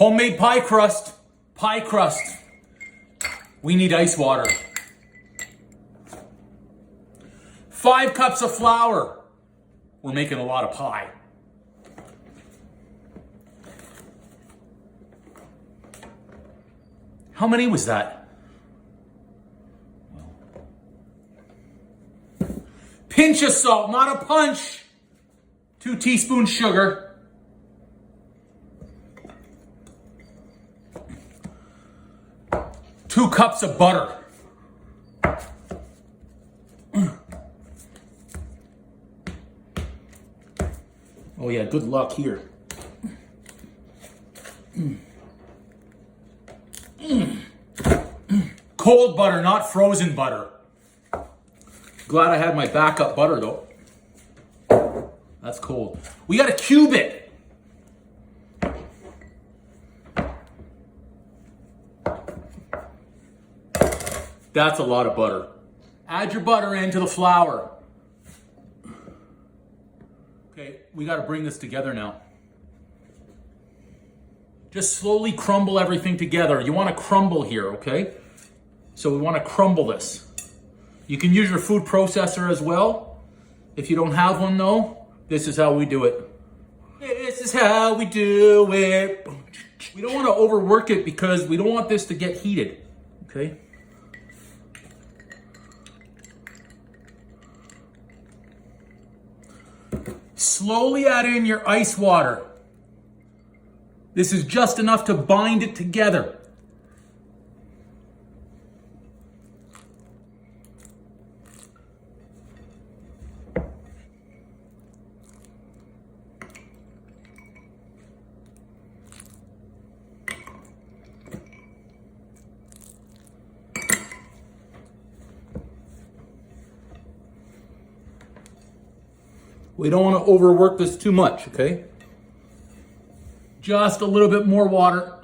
Homemade pie crust. Pie crust. We need ice water. 5 cups of flour. We're making a lot of pie. How many was that? Pinch of salt, not a punch. 2 teaspoons sugar. Two cups of butter. Oh yeah, good luck here. Cold butter, not frozen butter. Glad I had my backup butter though. That's cold. We gotta cube it. That's a lot of butter. Add your butter into the flour. Okay, we gotta bring this together now. Just slowly crumble everything together. You wanna crumble here, okay? So we wanna crumble this. You can use your food processor as well. If you don't have one though, this is how we do it. This is how we do it. We don't wanna overwork it because we don't want this to get heated, okay? Slowly add in your ice water. This is just enough to bind it together. We don't want to overwork this too much, okay? Just a little bit more water.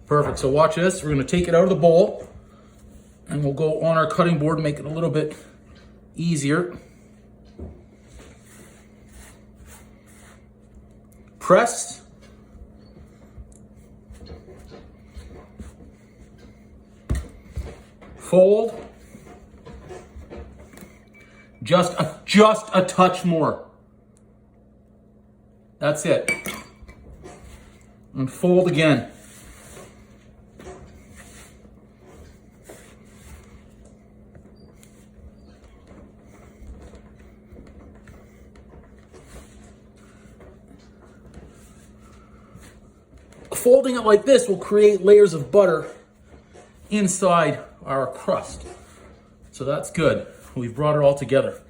Perfect, so watch this. We're gonna take it out of the bowl and we'll go on our cutting board and make it a little bit easier. Press. Fold. Just a touch more. That's it. And fold again. Folding it like this will create layers of butter inside our crust. So that's good. We've brought it all together.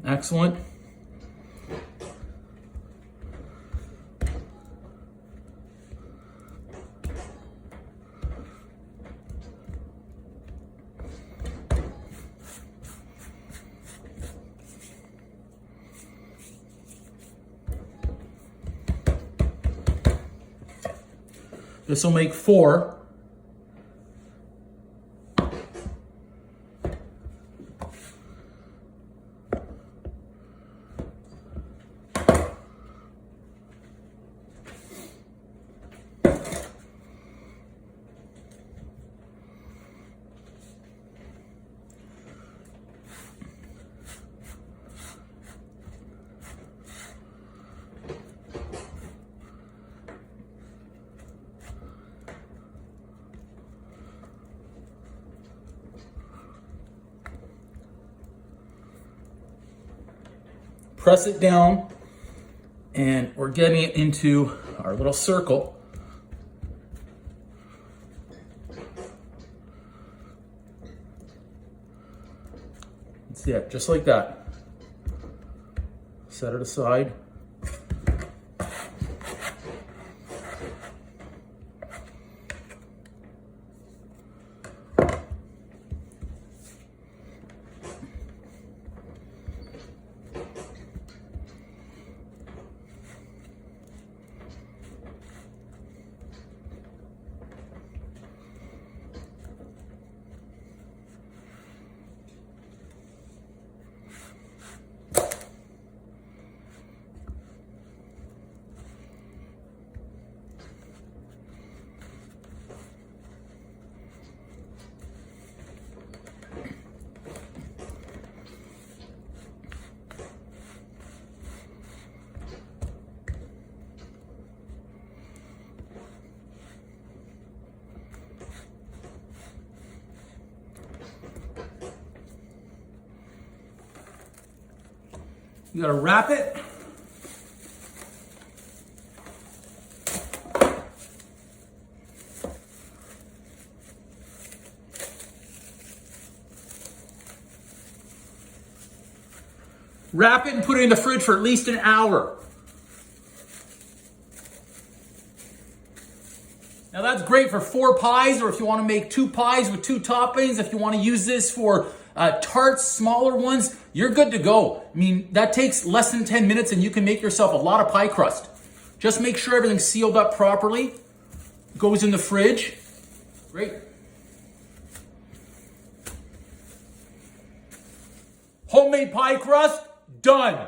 Excellent. This will make 4. Press it down, and we're getting it into our little circle. That's it, just like that. Set it aside. You gotta wrap it. Wrap it and put it in the fridge for at least an hour. Now that's great for 4 pies, or if you want to make 2 pies with 2 toppings, if you want to use this for tarts, smaller ones, you're good to go. I mean, that takes less than 10 minutes and you can make yourself a lot of pie crust. Just make sure everything's sealed up properly. Goes in the fridge. Great. Homemade pie crust, done.